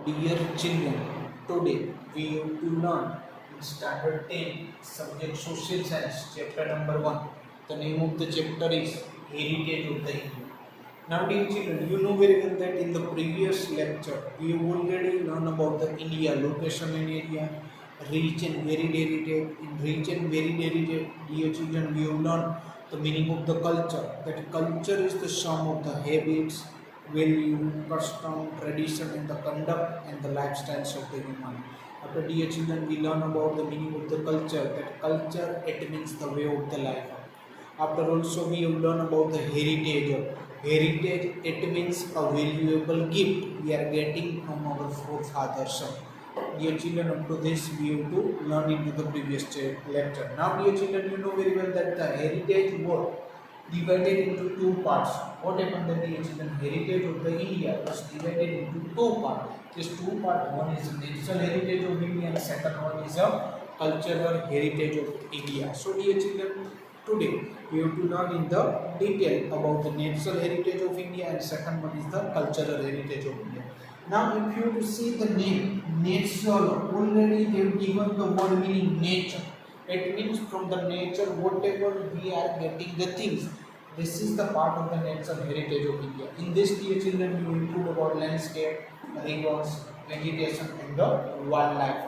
Dear children, today we have to learn in standard 10 subject social science chapter number 1. The name of the chapter is Heritage of the India. Now dear children, you know very well that in the previous lecture we have already learned about the India location and area, rich and varied heritage. In rich and varied heritage, dear children, we have learned the meaning of the culture. That culture is the sum of the habits, value, custom, tradition, and the conduct and the lifestyles of the human. After dear children, we learn about the meaning of the culture. That culture, it means the way of the life. After also we have learned about the heritage. Heritage, it means a valuable gift we are getting from our forefathers. Dear children, up to this we have to learn into the previous lecture. Now dear children, you know very well that the heritage was divided into two parts. What happened that dear children, heritage of the India was divided into two parts. This two parts, one is natural heritage of India and second one is a cultural heritage of India. So dear children, today we have to learn in the detail about the natural heritage of India and second one is the cultural heritage of India. Now if you see the name natural, already they have given the word meaning nature. It means from the nature whatever we are getting the things. This is the part of the natural heritage of India. In this dear children you include about landscape, rivers, vegetation and the wildlife.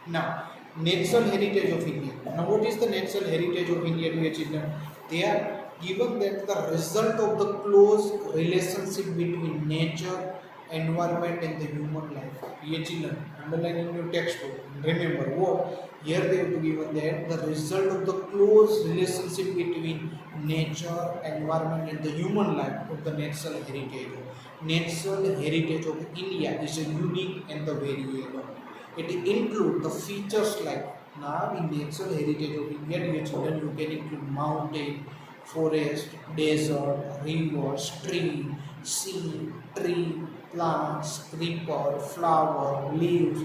Now natural heritage of India. Now what is the natural heritage of India dear children? They are given that the result of the close relationship between nature, environment and the human life. Dear children, underline in your textbook. Remember what? Here they have given that the result of the close relationship between nature, environment and the human life of the natural heritage. Natural heritage of India is a unique and the variable. It includes the features like now in natural heritage of India, dear children, you can include mountain, forest, desert, rivers, sea, tree, plants, creeper, flower, leaves,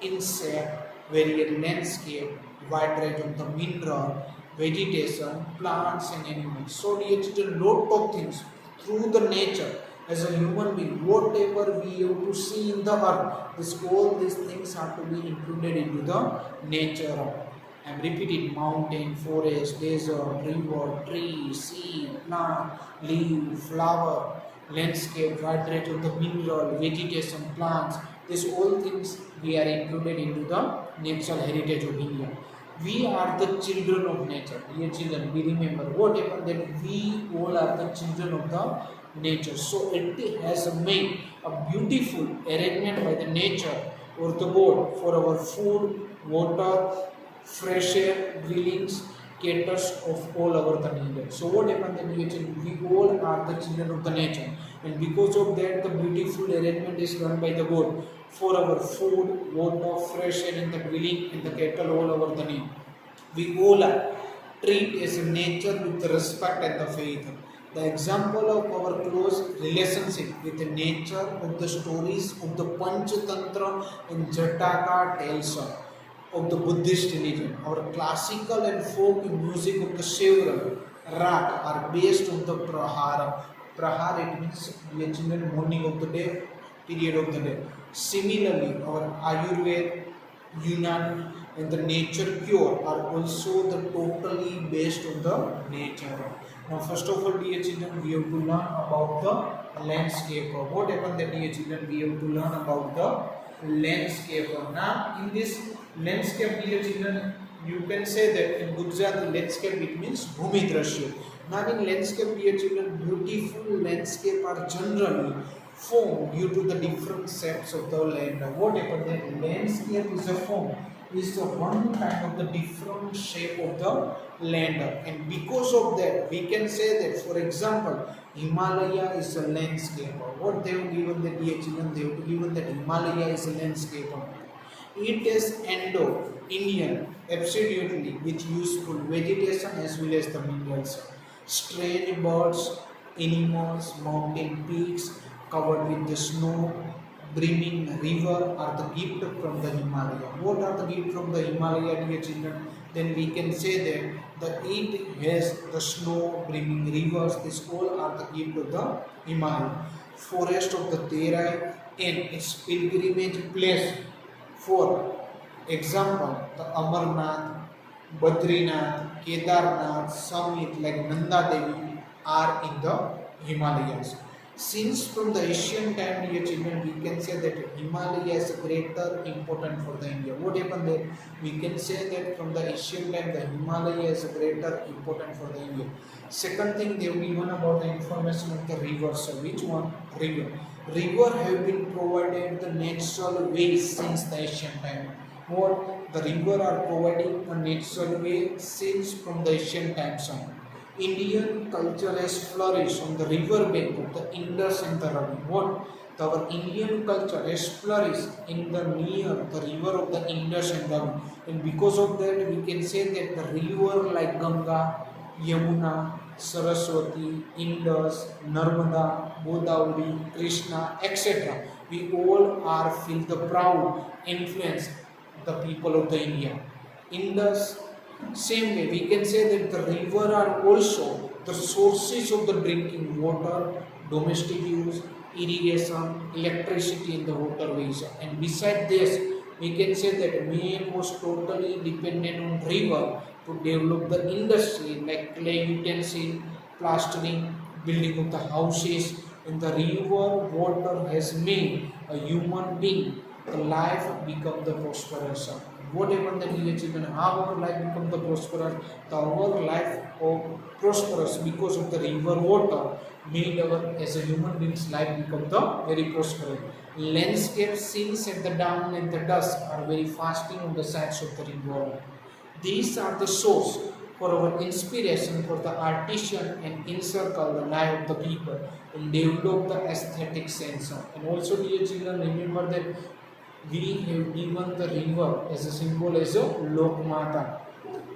insect, varied landscape, wide range of the mineral, vegetation, plants and animals. So dear children, lot of things through the nature as a human being, whatever we have to see in the earth, all these things have to be included into the nature. I am repeating: mountain, forest, desert, river, tree, sea, plant, leaf, flower, landscape, wide range of the mineral, vegetation, plants. These all things we are included into the natural heritage of India. We are the children of nature. Dear children, we remember what happened that we all are the children of the nature. So it has made a beautiful arrangement by the nature or the God for our food, water, fresh air, dwellings, caters of all our the nature. So what happened that we all are the children of the nature, and because of that the beautiful arrangement is done by the God for our food, water, fresh air and the dwelling and the cattle all over the nature. We all are treat as a nature with respect and the faith. The example of our close relationship with the nature of the stories of the Panchatantra and Jataka tells of the Buddhist religion. Our classical and folk music of the Shaiva Rat are based on the Prahara. Prahara, it means the children morning of the day, period of the day. Similarly, our Ayurveda, Yunnan and the nature cure are also the totally based on the nature. Now first of all dear children, we have to learn about the landscape. What happened that dear children, we have to learn about the landscape. Now in this landscape dear children, you can say that in Gujarati landscape it means Bhumi Drashya. Now in landscape dear children, beautiful landscape are generally formed due to the different shapes of the land. What happened that landscape is a form, is the one kind of the different shape of the land, and because of that we can say that for example Himalaya is a landscape. What they have given the dear children, they have given that Himalaya is a landscape. It is Indo-Indian absolutely with useful vegetation as well as the minerals. Strange birds, animals, mountain peaks covered with the snow, brimming river are the gift from the Himalaya. What are the gift from the Himalaya, dear children? Then we can say that it has the snow, brimming rivers. These all are the gift of the Himalaya. Forest of the Terai, and its pilgrimage place. For example, the Amarnath, Badrinath, Kedarnath, summit like Nanda Devi are in the Himalayas. Since from the ancient time, dear children, we can say that Himalaya is greater important for the India. What happened there? We can say that from the ancient time, the Himalaya is greater important for the India. Second thing, they have given about the information of the rivers. So which one? River. River have been provided the natural ways since the ancient time. What? The river are providing a natural way since from the ancient times on. Indian culture has flourished on the river bank of the Indus and the Ravi. What? Our Indian culture has flourished in the near the river of the Indus and Ravi. And because of that, we can say that the river like Ganga, Yamuna, Saraswati, Indus, Narmada, Godavari, Krishna, etc. We all are feel the proud influence the people of the India. Indus, same way we can say that the river are also the sources of the drinking water, domestic use, irrigation, electricity in the waterways. And beside this, we can say that man was totally dependent on river to develop the industry like clay utensil, plastering, building of the houses. And the river water has made a human being the life become the prosperous. What happened that dear children? How our life become the prosperous? Our life of prosperous because of the river water made our as a human being's life become the very prosperous. Landscape scenes at the dawn and the dusk are very fasting on the sides of the river. These are the source for our inspiration for the artisan and encircle the life of the people and develop the aesthetic sense. And also, dear children, remember that we have given the river as a symbol as a Lokmata.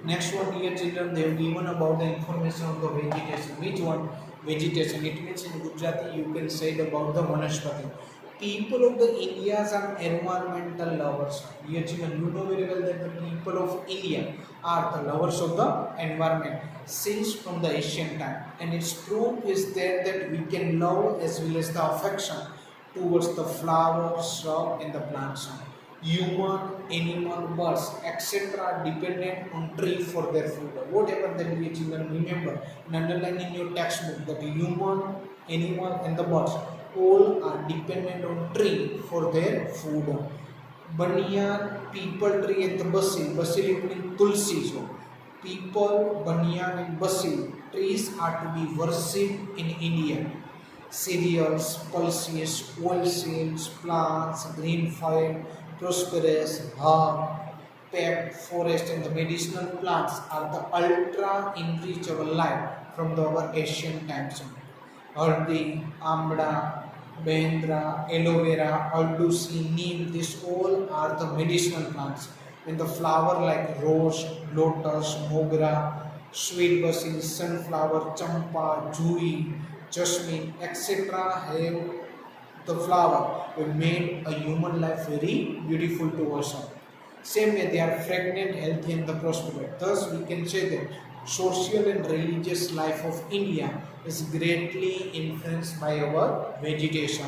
Next one, dear children, they have given about the information of the vegetation. Which one? Vegetation. It means in Gujarati you can say it about the Vanaspati. People of the Indias are environmental lovers. Dear children, you know very well that the people of India are the lovers of the environment since from the ancient time. And its proof is there that we can love as well as the affection towards the flower, shrub and the plants. Human, animal, birds, etc. are dependent on tree for their food. What happened then, dear children? Remember and underline in your textbook that human, animal and the birds all are dependent on tree for their food. Banyan, people tree and the basil. Basil including tulsi. So, people, banyan and basil trees are to be worshipped in India. Cereals, pulses, oilseeds, plants, green field, prosperous, herb, pep, forest and the medicinal plants are the ultra enrich our life from our ancient times. Haldi, Amla, Bendra, aloe vera, Aldusi, Neem, these all are the medicinal plants. And the flower like rose, lotus, mogra, sweet basil, sunflower, champa, jui, jasmine, etc. have the flower will make a human life very beautiful to us. Same way, they are fragrant, healthy, and the prosperous. Thus, we can say that social and religious life of India is greatly influenced by our vegetation.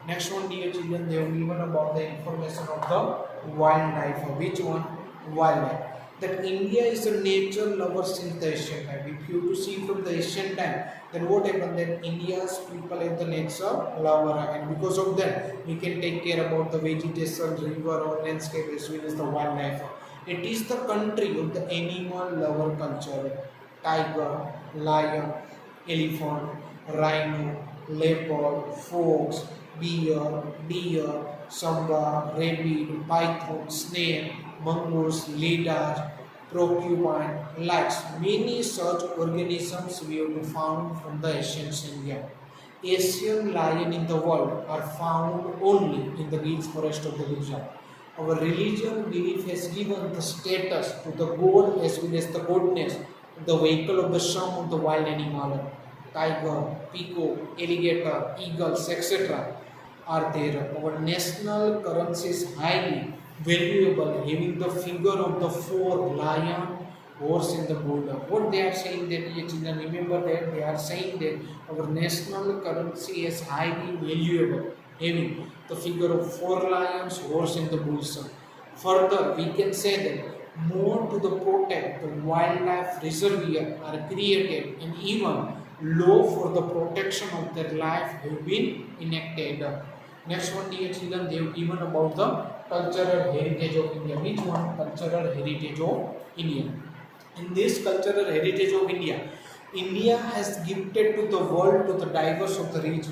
Next one, dear children, they have given about the information of the wildlife. Which one? Wildlife. That India is a nature lover since the ancient time. If you to see from the ancient time, then what happened? That India's people are the nature lover, and because of that, we can take care about the vegetation, river, or landscape as well as the wildlife. It is the country of the animal lover culture. Tiger, lion, elephant, rhino, leopard, fox, bear, deer, samba, rabbit, python, snake, mongoose, lizard, porcupine, lights. Many such organisms we have found from the ancient India. Asian lion in the world are found only in the Gir forest of the Gujarat. Our religion belief has given the status to the god as well as the godness, the vehicle of the some of the wild animal, tiger, peacock, alligator, eagles, etc. are there. Our national currency is highly valuable, having the figure of the four lion, horse, and the bull. What they are saying that, dear children, remember that they are saying that our national currency is highly valuable, having the figure of four lions, horse, and the bulls. Further, we can say that more to the protect the wildlife reservoir are created and even law for the protection of their life have been enacted. Next one, dear children, they have given about the cultural heritage of India. Which one? Cultural heritage of India. In this cultural heritage of India, India has gifted to the world to the diverse of the rich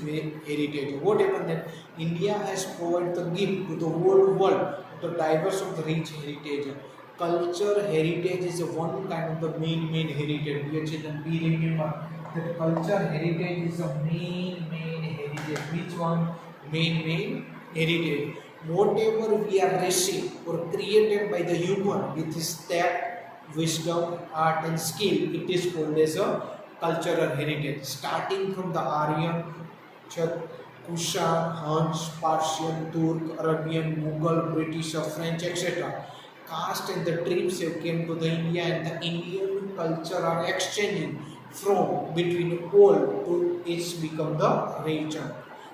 heritage. What happened that India has provided the gift to the whole world to the diverse of the rich heritage. Culture heritage is one kind of the main heritage. Dear children, we remember that culture heritage is a main heritage. Which one? Main heritage. Whatever we are received or created by the human with his step, wisdom, art, and skill, it is called as a cultural heritage. Starting from the Aryan, Chak, Kushan, Hans, Persian, Turk, Arabian, Mughal, British, French, etc. Caste and the tribes have came to the India, and the Indian culture are exchanging from between all to each become the region.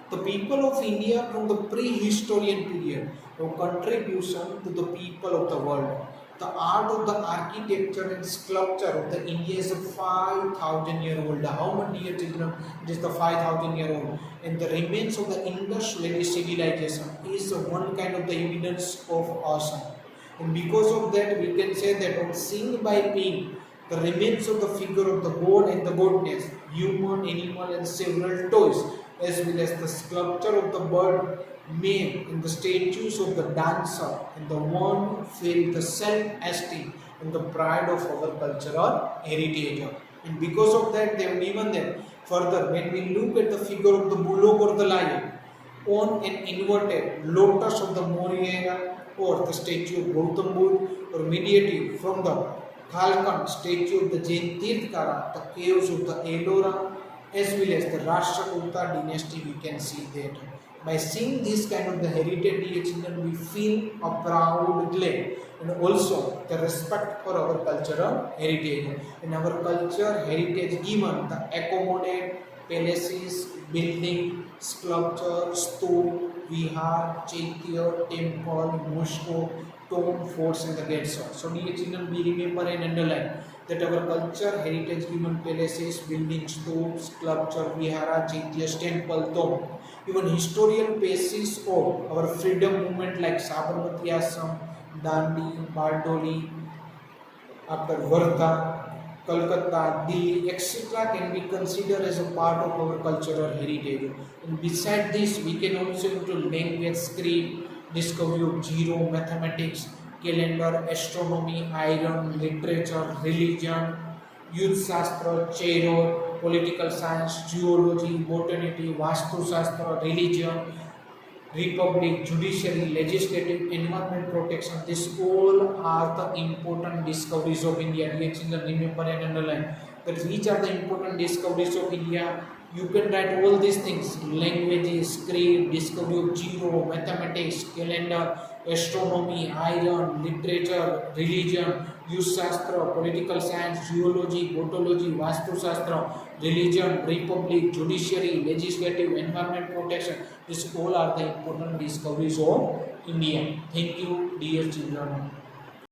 The people of India from the prehistoric period have contribution to the people of the world. The art of the architecture and sculpture of the India is a 5,000-year-old. How many years children? It is the 5,000-year-old. And the remains of the Indus Valley civilization is one kind of the evidence of awesome. And because of that, we can say that on seeing by being the remains of the figure of the god and the goddess, human, animal, and several toys, as well as the sculpture of the bird made in the statues of the dancer, and the one feel the self-esteem and the pride of our cultural heritage. And because of that, they have given them further. When we look at the figure of the bullock or the lion on an inverted lotus of the Maurya or the statue of Gautam Buddha, or mediative from the Khalkand statue of the Jain Tirthkara, the caves of the Ellora, as well as the Rashtrakuta dynasty, we can see that. By seeing this kind of the heritage, dear children, we feel a proud glad and also the respect for our cultural heritage. In our culture heritage given the accommodate palaces, building, sculpture, stup, vihar, chaitya, temple, mosque, tomb, forts, and the gates. So dear children, we remember and underline that our culture heritage given palaces, buildings, stups, sculpture, vihara, chaityas, temple, tomb, even historical basis of our freedom movement like Sabarmati Ashram, Dandi, Bardoli, after Wardha, Kolkata, Delhi, etc. can be considered as a part of our cultural heritage. And beside this, we can also include language, script, discovery of zero, mathematics, calendar, astronomy, iron, literature, religion, youth shastra, chair, political science, geology, botany, vastu shastra, religion, republic, judiciary, legislative, environment protection. These all are the important discoveries of India. Dear children, remember and underline that which are the important discoveries of India. You can write all these things: languages, script, discovery of zero, mathematics, calendar, astronomy, iron, literature, religion, youth shastra, political science, geology, botology, vastu shastra, religion, republic, judiciary, legislative, environment protection. These all are the important discoveries of India. Thank you, dear children.